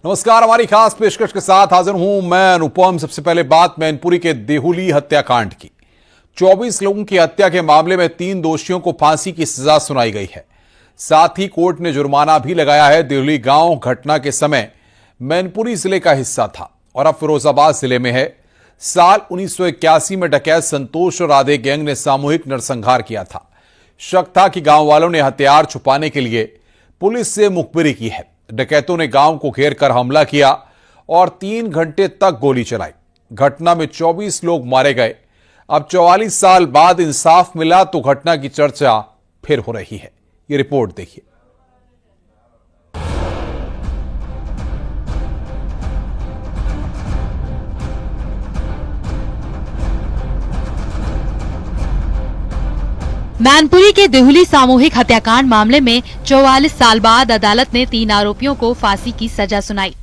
नमस्कार, हमारी खास पेशकश के साथ हाजिर हूं मैं अनुपम। सबसे पहले बात मैनपुरी के देहुली हत्याकांड की। 24 लोगों की हत्या के मामले में 3 दोषियों को फांसी की सजा सुनाई गई है। साथ ही कोर्ट ने जुर्माना भी लगाया है। देहुली गांव घटना के समय मैनपुरी जिले का हिस्सा था और अब फिरोजाबाद जिले में है। साल 1981 में डकैत संतोष और राधे गैंग ने सामूहिक नरसंहार किया था। शक था कि गांव वालों ने हथियार छुपाने के लिए पुलिस से मुखबिरी की है। डकैतों ने गांव को घेर कर हमला किया और 3 घंटे तक गोली चलाई। घटना में 24 लोग मारे गए। अब 44 साल बाद इंसाफ मिला तो घटना की चर्चा फिर हो रही है। ये रिपोर्ट देखिए। मैनपुरी के देहुली सामूहिक हत्याकांड मामले में 44 साल बाद अदालत ने 3 आरोपियों को फांसी की सजा सुनाई।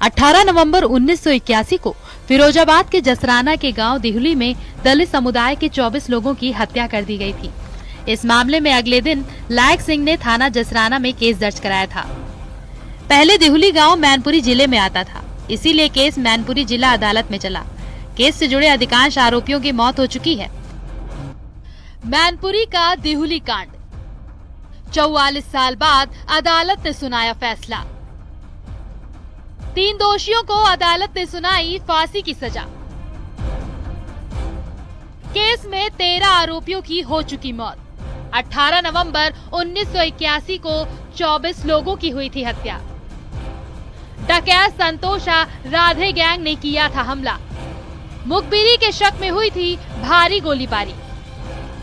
18 नवंबर 1981 को फिरोजाबाद के जसराना के गांव देहुली में दलित समुदाय के 24 लोगों की हत्या कर दी गई थी। इस मामले में अगले दिन लायक सिंह ने थाना जसराना में केस दर्ज कराया था। पहले देहुली गाँव मैनपुरी जिले में आता था, इसीलिए केस मैनपुरी जिला अदालत में चला। केस से जुड़े अधिकांश आरोपियों की मौत हो चुकी है। मैनपुरी का देहुली कांड। 44 साल बाद अदालत ने सुनाया फैसला। 3 दोषियों को अदालत ने सुनाई फांसी की सजा। केस में 13 आरोपियों की हो चुकी मौत। 18 नवंबर 1981 को 24 लोगों की हुई थी हत्या। डकैत संतोषा राधे गैंग ने किया था हमला। मुखबिरी के शक में हुई थी भारी गोलीबारी।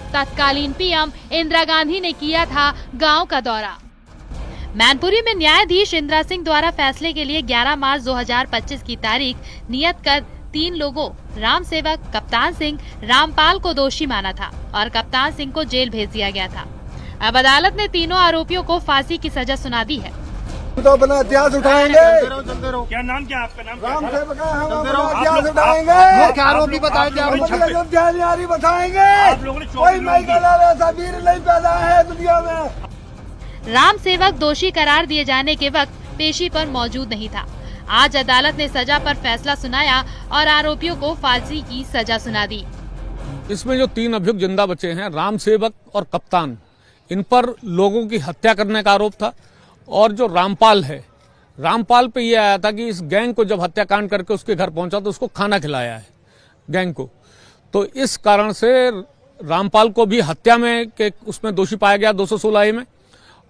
तत्कालीन पीएम इंदिरा गांधी ने किया था गांव का दौरा। मैनपुरी में न्यायाधीश इंदिरा सिंह द्वारा फैसले के लिए 11 मार्च 2025 की तारीख नियत कर 3 लोगों राम सेवक, कप्तान सिंह, रामपाल को दोषी माना था और कप्तान सिंह को जेल भेज दिया गया था। अब अदालत ने तीनों आरोपियों को फांसी की सजा सुना दी है। तो अपना इतिहास उठाएंगे। क्या नाम, क्या आपका नाम? राम सेवक है, हम अपना इतिहास उठाएंगे। मुख्य आरोपी बताएंगे, बताएंगे। कोई माइकल ऐसा वीर नहीं पैदा है दुनिया में। राम सेवक दोषी करार दिए जाने के वक्त पेशी पर मौजूद नहीं था। आज अदालत ने सजा पर फैसला सुनाया और आरोपियों को फांसी की सजा सुना दी। इसमें जो 3 अभियुक्त जिंदा बचे हैं, राम सेवक और कप्तान, इन पर लोगों की हत्या करने का आरोप था। और जो रामपाल है, रामपाल पे ये आया था कि इस गैंग को जब हत्याकांड करके उसके घर पहुंचा तो उसको खाना खिलाया है गैंग को। तो इस कारण से रामपाल को भी हत्या में के उसमें दोषी पाया गया 216 में,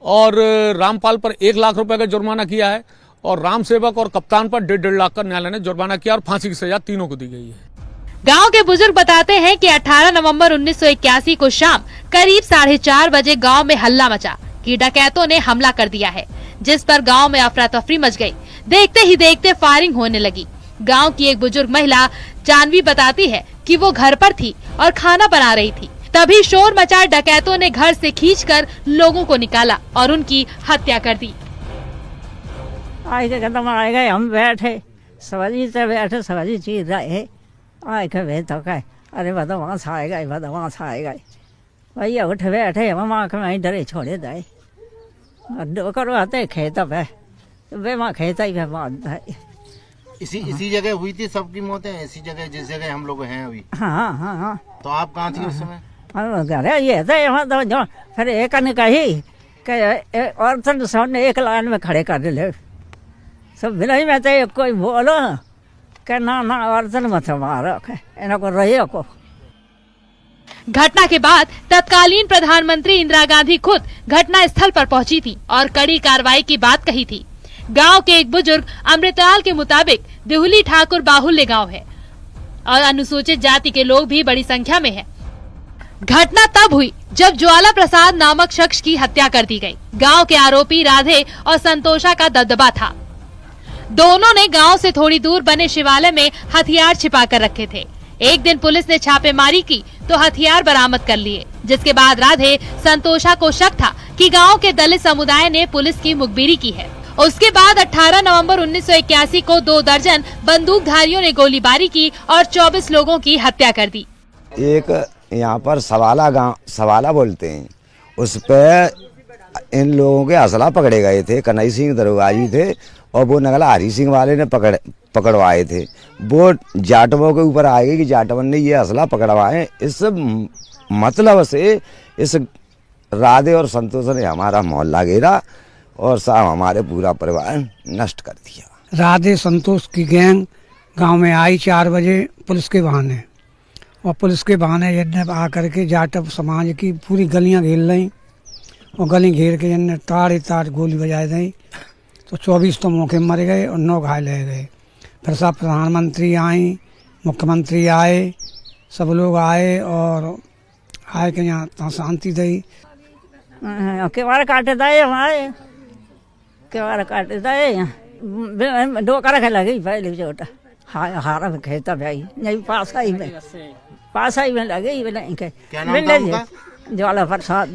और रामपाल पर 1 लाख रुपए का जुर्माना किया है और राम सेवक और कप्तान पर 1.5 लाख का न्यायालय ने जुर्माना किया और फांसी की सजा तीनों को दी गई है। गांव के बुजुर्ग बताते हैं कि 18 नवंबर 1981 को शाम करीब 4:30 बजे गांव में हल्ला मचा कि डकैतों ने हमला कर दिया है, जिस पर गांव में अफरा तफरी मच गई। देखते ही देखते फायरिंग होने लगी। गांव की एक बुजुर्ग महिला जानवी बताती है कि वो घर पर थी और खाना बना रही थी। तभी शोर मचा। डकैतों ने घर से खींचकर लोगों को निकाला और उनकी हत्या कर दी। आए गए, हम बैठे सवारी से बैठे, सवारी चीज रहे आए के तो कहे अरे बदमाश आए गए, बदमाश आए गए। भैया उठ बैठे, हम आँख में डरे छोड़े दाए डोकर आते खेत पे वे माँ खेत ही बांध। इसी जगह हुई थी सबकी मौतें, इसी जगह जिस जगह हम लोग हैं अभी। हाँ। तो आप कहाँ थी उस समय? अरे ये तो जो फिर एक ने कही कि और सामने एक लाइन में खड़े कर ले सब नहीं में तो कोई बोलो कि ना और मत मारो इनको रही को। घटना के बाद तत्कालीन प्रधानमंत्री इंदिरा गांधी खुद घटना स्थल पर पहुंची थी और कड़ी कार्रवाई की बात कही थी। गांव के एक बुजुर्ग अमृतलाल के मुताबिक देहुली ठाकुर बाहुल्य गांव है और अनुसूचित जाति के लोग भी बड़ी संख्या में हैं। घटना तब हुई जब ज्वाला प्रसाद नामक शख्स की हत्या कर दी गई। गांव के आरोपी राधे और संतोषा का दबदबा था। दोनों ने गांव से थोड़ी दूर बने शिवालय में हथियार छिपा कर रखे थे। एक दिन पुलिस ने छापेमारी की तो हथियार बरामद कर लिए, जिसके बाद राधे संतोषा को शक था कि गांव के दलित समुदाय ने पुलिस की मुखबिरी की है। उसके बाद 18 नवंबर 1981 को 2 दर्जन बंदूकधारियों ने गोलीबारी की और 24 लोगों की हत्या कर दी। एक यहाँ पर सवाला बोलते हैं, उस पे इन लोगों के असला पकड़े गए थे। कन्हई सिंह दरोगा जी थे और वो नगला हरी सिंह वाले ने पकड़वाए थे। वो जाटवों के ऊपर आ गई कि जाटवन ने ये असला पकड़वाए। इस मतलब से इस राधे और संतोष ने हमारा मोहल्ला घेरा और साहब हमारे पूरा परिवार नष्ट कर दिया। राधे संतोष की गैंग गांव में आई 4 बजे पुलिस के बहाने, और पुलिस के बहाने जिनने आकर के जाटव समाज की पूरी गलियां घेर लीं और गली घेर के जिनने ताड़ गोली बजाए दी। तो 24 तो मौके मर गए और 9 घायल रह गए। फिर सब प्रधानमंत्री आई, मुख्यमंत्री आए, सब लोग आए और आए के यहाँ शांति दी। केवाड़ काटे दाए हमारे, केवाड़ काटे दाए डोका रखे लगी पहले चोटा हारा में खेता भाई नहीं पास आई में लगे ज्वाला प्रसाद।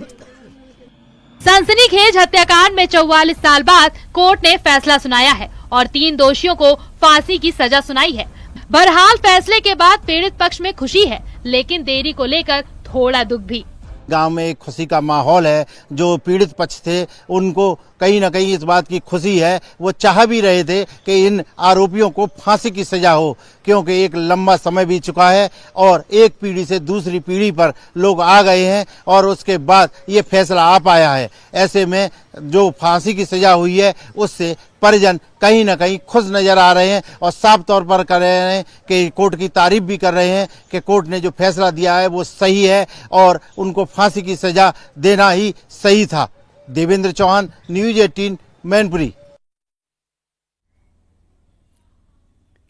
सनसनीखेज हत्याकांड में 44 साल बाद कोर्ट ने फैसला सुनाया है और 3 दोषियों को फांसी की सजा सुनाई है। बहरहाल फैसले के बाद पीड़ित पक्ष में खुशी है, लेकिन देरी को लेकर थोड़ा दुख भी। गांव में एक खुशी का माहौल है। जो पीड़ित पक्ष थे उनको कहीं न कहीं इस बात की खुशी है, वो चाह भी रहे थे कि इन आरोपियों को फांसी की सजा हो, क्योंकि एक लंबा समय बीत चुका है और एक पीढ़ी से दूसरी पीढ़ी पर लोग आ गए हैं और उसके बाद ये फैसला आ पाया है। ऐसे में जो फांसी की सजा हुई है उससे परिजन कहीं न कहीं खुश नजर आ रहे हैं और साफ तौर पर कर रहे हैं कि कोर्ट की तारीफ भी कर रहे हैं कि कोर्ट ने जो फैसला दिया है वो सही है और उनको फांसी की सजा देना ही सही था। देवेंद्र चौहान, न्यूज 18, मैनपुरी।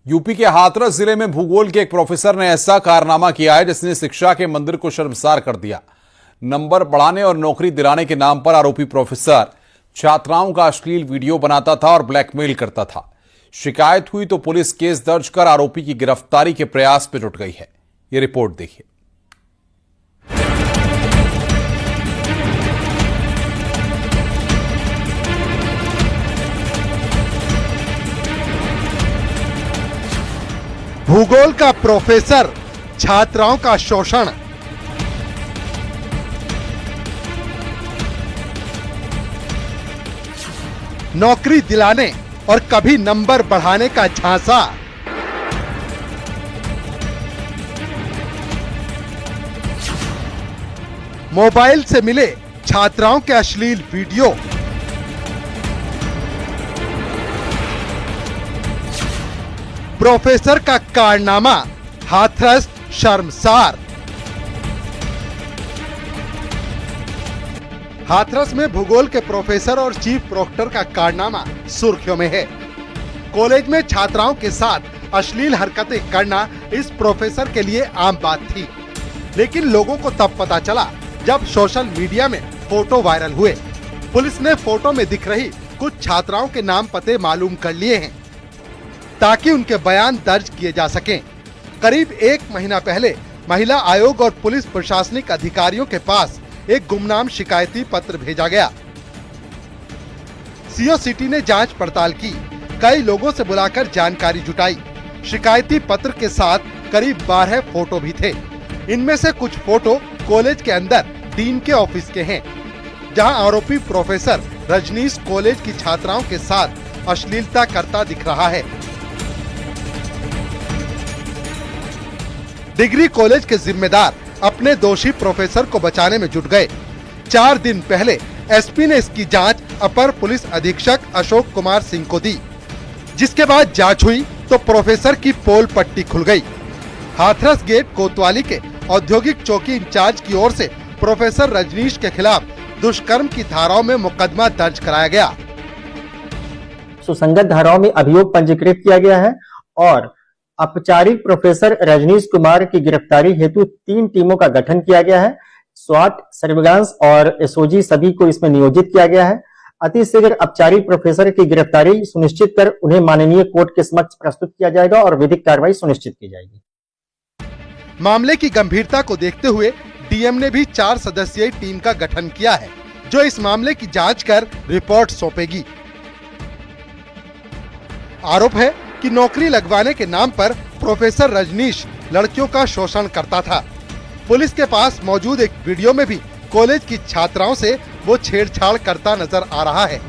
यूपी के हाथरस जिले में भूगोल के एक प्रोफेसर ने ऐसा कारनामा किया है जिसने शिक्षा के मंदिर को शर्मसार कर दिया। नंबर बढ़ाने और नौकरी दिलाने के नाम पर आरोपी प्रोफेसर छात्राओं का अश्लील वीडियो बनाता था और ब्लैकमेल करता था। शिकायत हुई तो पुलिस केस दर्ज कर आरोपी की गिरफ्तारी के प्रयास में जुट गई है। ये रिपोर्ट देखिए। भूगोल का प्रोफेसर, छात्राओं का शोषण। नौकरी दिलाने और कभी नंबर बढ़ाने का झांसा। मोबाइल से मिले छात्राओं के अश्लील वीडियो। प्रोफेसर का कारनामा हाथरस शर्मसार। हाथरस में भूगोल के प्रोफेसर और चीफ प्रोक्टर का कारनामा सुर्खियों में है। कॉलेज में छात्राओं के साथ अश्लील हरकतें करना इस प्रोफेसर के लिए आम बात थी, लेकिन लोगों को तब पता चला जब सोशल मीडिया में फोटो वायरल हुए। पुलिस ने फोटो में दिख रही कुछ छात्राओं के नाम पते मालूम कर लिए हैं ताकि उनके बयान दर्ज किए जा सकें। करीब 1 महीना पहले महिला आयोग और पुलिस प्रशासनिक अधिकारियों के पास एक गुमनाम शिकायती पत्र भेजा गया। सीओ सिटी ने जांच पड़ताल की, कई लोगों से बुलाकर जानकारी जुटाई। शिकायती पत्र के साथ करीब 12 फोटो भी थे। इनमें से कुछ फोटो कॉलेज के अंदर डीन के ऑफिस के हैं, जहां आरोपी प्रोफेसर रजनीश कॉलेज की छात्राओं के साथ अश्लीलता करता दिख रहा है। डिग्री कॉलेज के जिम्मेदार अपने दोषी प्रोफेसर को बचाने में जुट गए। 4 दिन पहले एसपी ने इसकी जांच अपर पुलिस अधीक्षक अशोक कुमार सिंह को दी, जिसके बाद जांच हुई तो प्रोफेसर की पोल पट्टी खुल गई। हाथरस गेट कोतवाली के औद्योगिक चौकी इंचार्ज की ओर से प्रोफेसर रजनीश के खिलाफ दुष्कर्म की धाराओं में मुकदमा दर्ज कराया गया। सुसंगत धाराओं में अभियोग पंजीकृत किया गया है और औपचारिक प्रोफेसर रजनीश कुमार की गिरफ्तारी हेतु 3 टीमों का गठन किया गया है। स्वाट, सर्विलांस और एसओजी सभी को इसमें नियोजित किया गया है। अतिशीघ्र औपचारिक प्रोफेसर की गिरफ्तारी सुनिश्चित कर उन्हें माननीय कोर्ट के समक्ष प्रस्तुत किया जाएगा और विधिक कार्रवाई सुनिश्चित की जाएगी। मामले की गंभीरता को देखते हुए डीएम ने भी 4 सदस्यीय टीम का गठन किया है, जो इस मामले की जांच कर रिपोर्ट सौंपेगी। आरोप है कि नौकरी लगवाने के नाम पर प्रोफेसर रजनीश लड़कियों का शोषण करता था। पुलिस के पास मौजूद एक वीडियो में भी कॉलेज की छात्राओं से वो छेड़छाड़ करता नजर आ रहा है।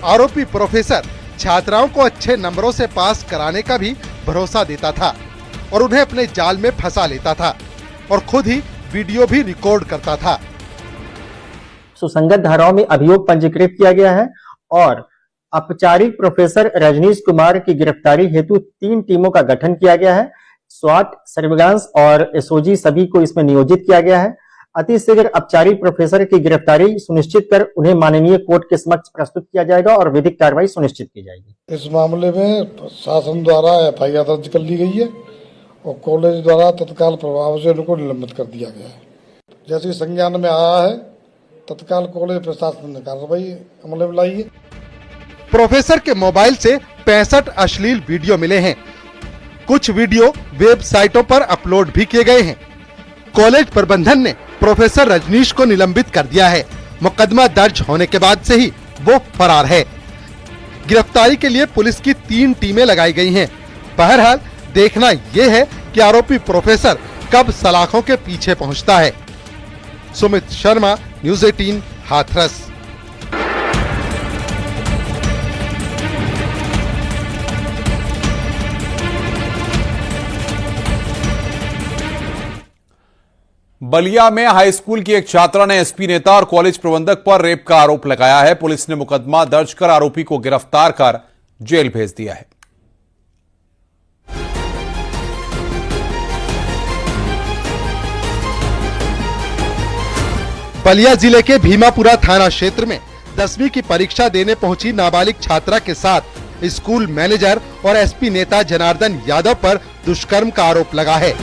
आरोपी प्रोफेसर छात्राओं को अच्छे नंबरों से पास कराने का भी भरोसा देता था और उन्हें अपने जाल में फंसा लेता था और खुद ही वीडियो भी रिकॉर्ड करता था। सुसंगत धाराओं में अभियोग पंजीकृत किया गया है और औपचारिक प्रोफेसर रजनीश कुमार की गिरफ्तारी हेतु 3 टीमों का गठन किया गया है। स्वाट, सर्विलांस और एसओजी सभी को इसमें नियोजित किया गया है। अतिशीघ्र औपचारिक प्रोफेसर की गिरफ्तारी सुनिश्चित कर उन्हें माननीय कोर्ट के समक्ष प्रस्तुत किया जाएगा और विधिक कार्रवाई सुनिश्चित की जाएगी। इस मामले में शासन द्वारा एफआईआर दर्ज कर ली गई है और कॉलेज द्वारा तत्काल प्रभाव से उनको निलंबित कर दिया गया है। जैसे संज्ञान में आया है तत्काल कॉलेज प्रशासन ने कार्रवाई अमल में लाई है। प्रोफेसर के मोबाइल से 65 अश्लील वीडियो मिले हैं। कुछ वीडियो वेबसाइटों पर अपलोड भी किए गए हैं। कॉलेज प्रबंधन ने प्रोफेसर रजनीश को निलंबित कर दिया है। मुकदमा दर्ज होने के बाद से ही वो फरार है। गिरफ्तारी के लिए पुलिस की 3 टीमें लगाई गई हैं। बहरहाल देखना यह है कि आरोपी प्रोफेसर कब सलाखों के पीछे पहुंचता है। सुमित शर्मा, न्यूज़ 18, हाथरस। बलिया में हाई स्कूल की एक छात्रा ने एसपी नेता और कॉलेज प्रबंधक पर रेप का आरोप लगाया है। पुलिस ने मुकदमा दर्ज कर आरोपी को गिरफ्तार कर जेल भेज दिया है। बलिया जिले के भीमापुरा थाना क्षेत्र में 10वीं की परीक्षा देने पहुंची नाबालिग छात्रा के साथ स्कूल मैनेजर और एसपी नेता जनार्दन यादव पर दुष्कर्म का आरोप लगा है।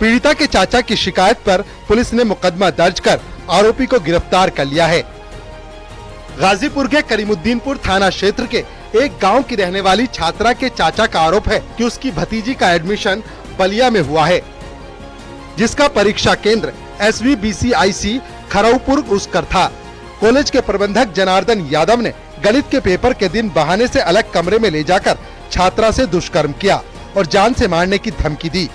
पीड़िता के चाचा की शिकायत पर पुलिस ने मुकदमा दर्ज कर आरोपी को गिरफ्तार कर लिया है। गाजीपुर के करीमुद्दीनपुर थाना क्षेत्र के एक गांव की रहने वाली छात्रा के चाचा का आरोप है कि उसकी भतीजी का एडमिशन बलिया में हुआ है, जिसका परीक्षा केंद्र SVBCIC खरौपुर उसकर था। कॉलेज के प्रबंधक जनार्दन यादव ने गणित के पेपर के दिन बहाने से अलग कमरे में ले जाकर छात्रा से दुष्कर्म किया और जान से मारने की धमकी दी।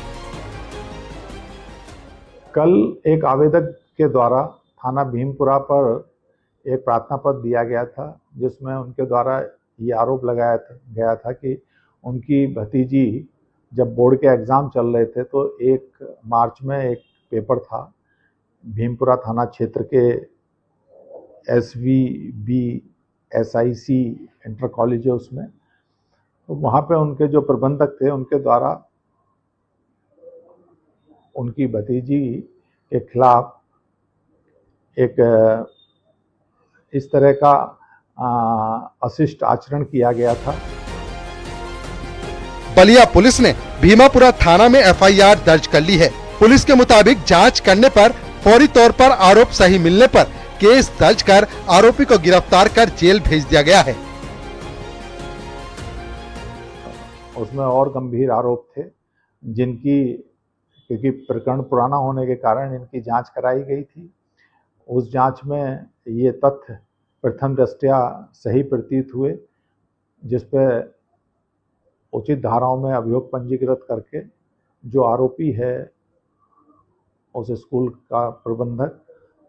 कल एक आवेदक के द्वारा थाना भीमपुरा पर एक प्रार्थना पत्र दिया गया था, जिसमें उनके द्वारा ये आरोप लगाया गया था कि उनकी भतीजी जब बोर्ड के एग्ज़ाम चल रहे थे तो 1 मार्च में एक पेपर था भीमपुरा थाना क्षेत्र के SVBSIC इंटर कॉलेज है उसमें, तो वहाँ पे उनके जो प्रबंधक थे उनके द्वारा उनकी भतीजी के खिलाफ एक इस तरह का अशिष्ट आचरण किया गया था। बलिया पुलिस ने भीमापुरा थाना में FIR दर्ज कर ली है। पुलिस के मुताबिक जांच करने पर फौरी तौर पर आरोप सही मिलने पर केस दर्ज कर आरोपी को गिरफ्तार कर जेल भेज दिया गया है। उसमें और गंभीर आरोप थे, क्योंकि प्रकरण पुराना होने के कारण इनकी जांच कराई गई थी। उस जांच में ये तथ्य प्रथम दृष्टया सही प्रतीत हुए, जिस पे उचित धाराओं में अभियोग पंजीकृत करके जो आरोपी है उस स्कूल का प्रबंधक,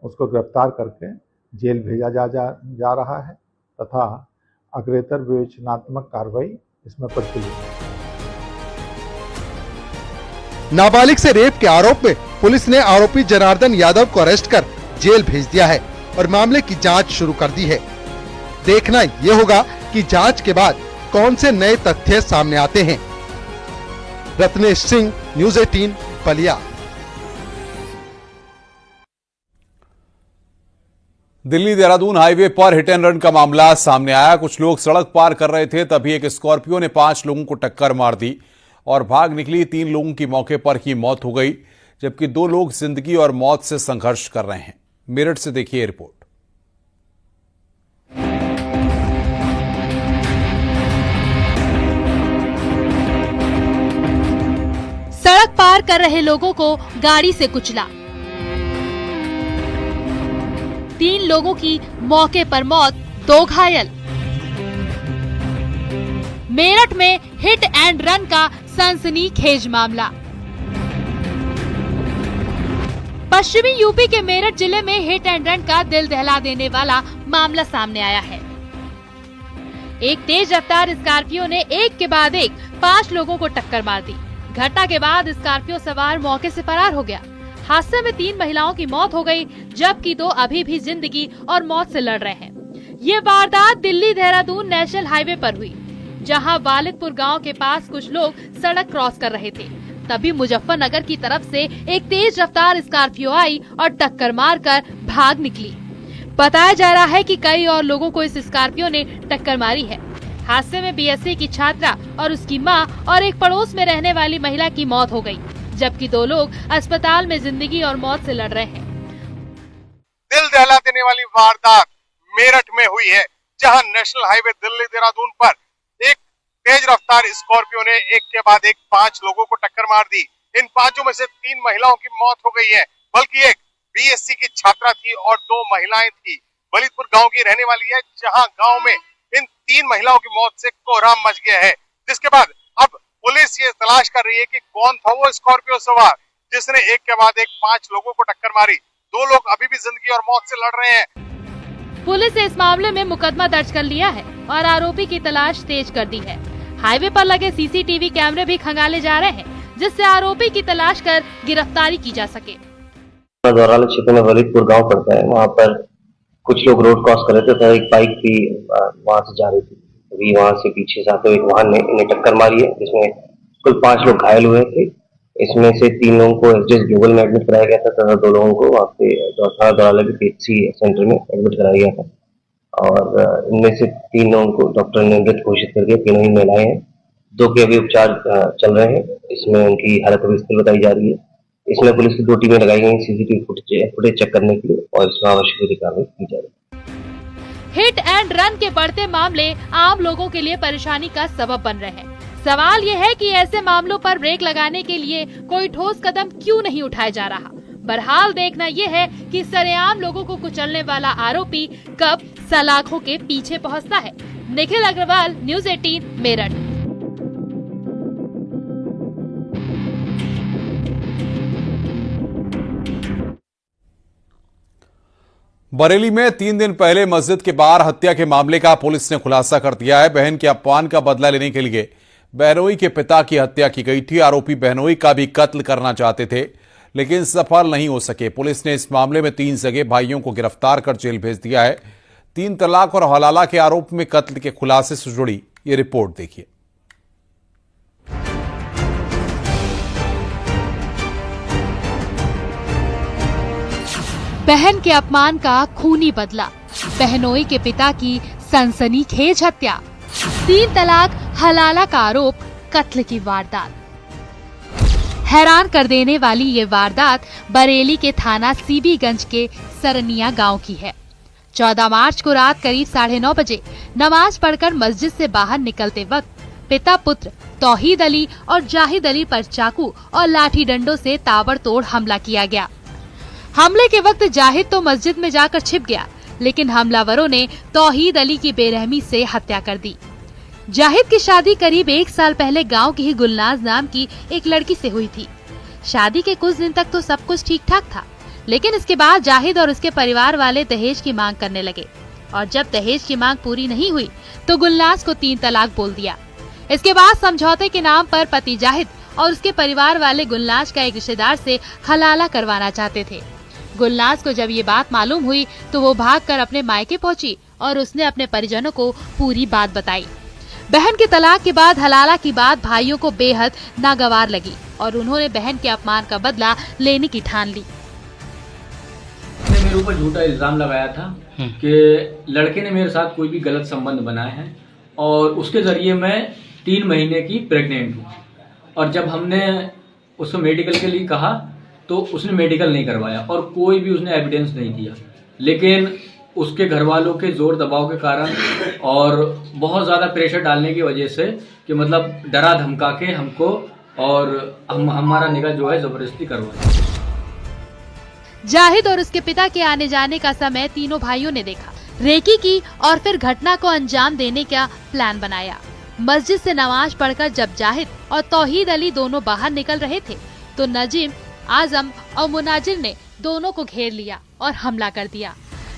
उसको गिरफ्तार करके जेल भेजा जा रहा है तथा अग्रेतर विवेचनात्मक कार्रवाई इसमें प्रचलित है। नाबालिग से रेप के आरोप में पुलिस ने आरोपी जनार्दन यादव को अरेस्ट कर जेल भेज दिया है और मामले की जांच शुरू कर दी है। देखना यह होगा कि जांच के बाद कौन से नए तथ्य सामने आते हैं। रत्नेश सिंह, न्यूज़ 18, बलिया। दिल्ली देहरादून हाईवे पर हिट एंड रन का मामला सामने आया। कुछ लोग सड़क पार कर रहे थे, तभी एक स्कॉर्पियो ने 5 लोगों को टक्कर मार दी और भाग निकली। 3 लोगों की मौके पर ही मौत हो गई, जबकि 2 लोग जिंदगी और मौत से संघर्ष कर रहे हैं। मेरठ से देखिए रिपोर्ट। सड़क पार कर रहे लोगों को गाड़ी से कुचला। 3 लोगों की मौके पर मौत, 2 घायल। मेरठ में हिट एंड रन का सनसनीखेज मामला। पश्चिमी यूपी के मेरठ जिले में हिट एंड रन का दिल दहला देने वाला मामला सामने आया है। एक तेज रफ्तार स्कॉर्पियो ने एक के बाद एक 5 लोगों को टक्कर मार दी। घटना के बाद स्कॉर्पियो सवार मौके से फरार हो गया। हादसे में 3 महिलाओं की मौत हो गई, जबकि 2 अभी भी जिंदगी और मौत से लड़ रहे हैं। ये वारदात दिल्ली देहरादून नेशनल हाईवे पर हुई, जहां वालिदपुर गांव के पास कुछ लोग सड़क क्रॉस कर रहे थे। तभी मुजफ्फरनगर की तरफ से एक तेज रफ्तार स्कॉर्पियो आई और टक्कर मारकर भाग निकली। बताया जा रहा है कि कई और लोगों को इस स्कॉर्पियो ने टक्कर मारी है। हादसे में बीएससी की छात्रा और उसकी मां और एक पड़ोस में रहने वाली महिला की मौत हो गई, जबकि 2 लोग अस्पताल में जिंदगी और मौत से लड़ रहे हैं। दिल दहला देने वाली वारदात मेरठ में हुई है, जहां नेशनल हाईवे दिल्ली देहरादून पर एक तेज रफ्तार स्कॉर्पियो ने एक के बाद एक 5 लोगों को टक्कर मार दी। इन 5 में से 3 महिलाओं की मौत हो गई है, बल्कि एक बीएससी की छात्रा थी और 2 महिलाएं थी। वालिदपुर गांव की रहने वाली है, जहां गांव में इन 3 महिलाओं की मौत से कोहराम मच गया है। जिसके बाद अब पुलिस ये तलाश कर रही है कि कौन था वो स्कॉर्पियो सवार जिसने एक के बाद एक 5 लोगों को टक्कर मारी। 2 लोग अभी भी जिंदगी और मौत से लड़ रहे हैं। पुलिस ने इस मामले में मुकदमा दर्ज कर लिया है और आरोपी की तलाश तेज कर दी है। हाईवे पर लगे सीसीटीवी कैमरे भी खंगाले जा रहे हैं, जिससे आरोपी की तलाश कर गिरफ्तारी की जा सके। दौरान क्षेत्र में वालिदपुर गांव पड़ता है, वहाँ पर कुछ लोग रोड क्रॉस कर रहे थे, तो एक बाइक भी वहाँ से जा रही थी। अभी वहाँ से पीछे से आते एक वाहन ने इन्हें टक्कर मारी है, जिसमें कुल 5 लोग घायल हुए थे। इसमें से 3 लोगों को एसडीएस ग्लोबल में एडमिट कराया गया था तथा 2 लोगों को वहाँ पे दौराला के पीएचसी सेंटर में एडमिट कराया गया था। और इनमें से 3 लोगों को डॉक्टर ने मृत घोषित कर दिया। 3 ही महिलाएं हैं, 2 के अभी उपचार चल रहे हैं। इसमें उनकी हालत अभी स्थिर बताई जा रही है। इसमें पुलिस की 2 टीमें लगाई गई सीसीटीवी फुटेज चेक करने के लिए और इसमें आवश्यक कार्रवाई की जा रही है। हिट एंड रन के बढ़ते मामले आम लोगों के लिए परेशानी का सबब बन रहे हैं। सवाल ये है कि ऐसे मामलों पर ब्रेक लगाने के लिए कोई ठोस कदम क्यों नहीं उठाया जा रहा। बहरहाल देखना ये है कि सरेआम लोगों को कुचलने वाला आरोपी कब सलाखों के पीछे पहुंचता है। निखिल अग्रवाल, न्यूज़ 18 मेरठ। बरेली में 3 दिन पहले मस्जिद के बाहर हत्या के मामले का पुलिस ने खुलासा कर दिया है। बहन के अपमान का बदला लेने के लिए बहनोई के पिता की हत्या की गई थी। आरोपी बहनोई का भी कत्ल करना चाहते थे, लेकिन सफल नहीं हो सके। पुलिस ने इस मामले में 3 सगे भाइयों को गिरफ्तार कर जेल भेज दिया है। 3 तलाक और हलाला के आरोप में कत्ल के खुलासे से जुड़ी ये रिपोर्ट देखिए। बहन के अपमान का खूनी बदला, बहनोई के पिता की सनसनीखेज हत्या, 3 तलाक, हलाला का आरोप, कत्ल की वारदात। हैरान कर देने वाली ये वारदात बरेली के थाना सीबीगंज के सरनिया गांव की है। 14 मार्च को रात करीब 9:30 बजे नमाज पढ़कर मस्जिद से बाहर निकलते वक्त पिता पुत्र तौहीद अली और जाहिद अली पर चाकू और लाठी डंडों से ताबड़तोड़ हमला किया गया। हमले के वक्त जाहिद तो मस्जिद में जाकर छिप गया, लेकिन हमलावरों ने तौहीद अली की बेरहमी से हत्या कर दी। जाहिद की शादी करीब 1 साल पहले गांव की ही गुलनाज नाम की एक लड़की से हुई थी। शादी के कुछ दिन तक तो सब कुछ ठीक ठाक था, लेकिन इसके बाद जाहिद और उसके परिवार वाले दहेज की मांग करने लगे और जब दहेज की मांग पूरी नहीं हुई तो गुलनाज को 3 तलाक बोल दिया। इसके बाद समझौते के नाम पर पति जाहिद और उसके परिवार वाले गुलनाज का एक रिश्तेदार से हलाला करवाना चाहते थे। गुलनाज को जब ये बात मालूम हुई तो वो भागकर अपने मायके पहुंची और उसने अपने परिजनों को पूरी बात बताई। बहन के तलाक के बाद हलाला की बात भाइयों को बेहद नागवार लगी और उन्होंने बहन के अपमान का बदला लेने की ठान ली। मेरे ऊपर झूठा इल्जाम लगाया था कि लड़के ने मेरे साथ कोई भी गलत संबंध बनाए हैं और उसके जरिए मैं 3 महीने की प्रेग्नेंट हूँ। और जब हमने उसको मेडिकल के लिए कहा तो उसने मेडिकल नहीं करवाया और कोई भी उसने एविडेंस नहीं दिया, लेकिन उसके घर वालों के जोर दबाव के कारण और बहुत ज़्यादा प्रेशर डालने की वजह से कि मतलब डरा धमका के हमको और हमारा निकाह जो है जबरदस्ती करवाया। जाहिद और उसके पिता के आने जाने का समय तीनों भाइयों ने देखा, रेकी की और फिर घटना को अंजाम देने का प्लान बनाया। मस्जिद से नमाज पढ़कर जब जाहिद और तौहीद अली दोनों बाहर निकल रहे थे तो नजीम, आजम और मुनाजिर ने दोनों को घेर लिया और हमला कर दिया।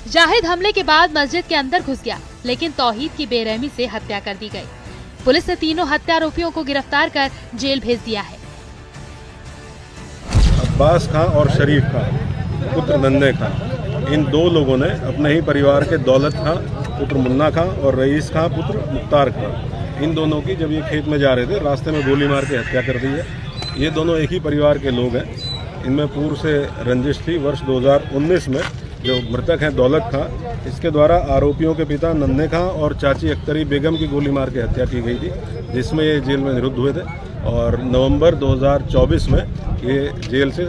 जाहिद हमले के बाद मस्जिद के अंदर घुस गया, लेकिन तौहीद की बेरहमी से हत्या कर दी गई। पुलिस ने तीनों हत्या आरोपियों को गिरफ्तार कर जेल भेज दिया है। अब्बास खां और शरीफ खां पुत्र नन्हे खां, इन दो लोगों ने अपने ही परिवार के दौलत खां पुत्र मुन्ना खां और रईस खां पुत्र मुख्तार खां, इन दोनों की जब ये खेत में जा रहे थे रास्ते में गोली मार के हत्या कर दी है। ये दोनों एक ही परिवार के लोग हैं। इनमें पूर्व से रंजिश थी। वर्ष 2019 में जो मृतक हैं दौलत खां, इसके द्वारा आरोपियों के पिता नन्हे खां और चाची अख्तरी बेगम की गोली मार के हत्या की गई थी, जिसमें ये जेल में निरुद्ध हुए थे। और नवंबर 2024 में ये जेल से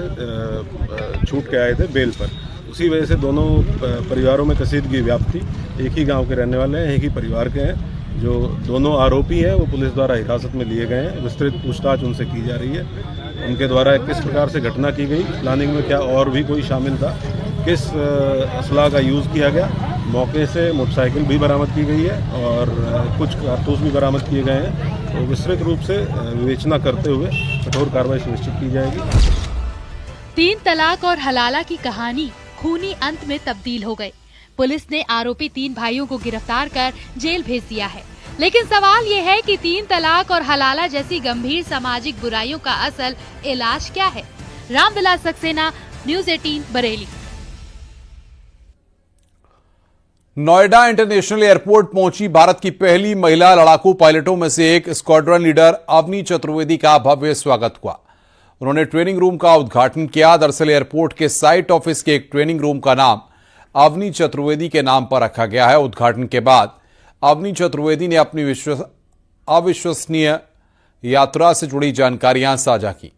छूट के आए थे बेल पर। उसी वजह से दोनों परिवारों में कसीदगी व्याप्त थी। एक ही गांव के रहने वाले हैं, एक ही परिवार के हैं। जो दोनों आरोपी हैं वो पुलिस द्वारा हिरासत में लिए गए हैं। विस्तृत पूछताछ उनसे की जा रही है। उनके द्वारा किस प्रकार से घटना की गई, प्लानिंग में क्या और भी कोई शामिल था, किस असला का यूज़ किया गया। मौके से मोटरसाइकिल भी बरामद की गई है और कुछ कारतूस भी बरामद किए गए हैं। तो विस्तृत रूप से विवेचना करते हुए कठोर कार्रवाई सुनिश्चित की जाएगी। 3 तलाक और हलाला की कहानी खूनी अंत में तब्दील हो गई। पुलिस ने आरोपी 3 भाइयों को गिरफ्तार कर जेल भेज दिया है। लेकिन सवाल ये है कि 3 तलाक और हलाला जैसी गंभीर सामाजिक बुराइयों का असल इलाज क्या है? Ramvilas Saxena, news 18 Bareilly. Noida international airport पहुंची भारत की पहली महिला लड़ाकू पायलटों में से एक स्क्वाड्रन लीडर अवनी चतुर्वेदी का भव्य स्वागत हुआ। उन्होंने ट्रेनिंग रूम का उद्घाटन किया। दरअसल एयरपोर्ट के साइट ऑफिस के एक ट्रेनिंग रूम का नाम अवनी चतुर्वेदी के नाम पर रखा गया है। उद्घाटन के बाद अवनी चतुर्वेदी ने अपनी अविश्वसनीय यात्रा से जुड़ी जानकारियां साझा की।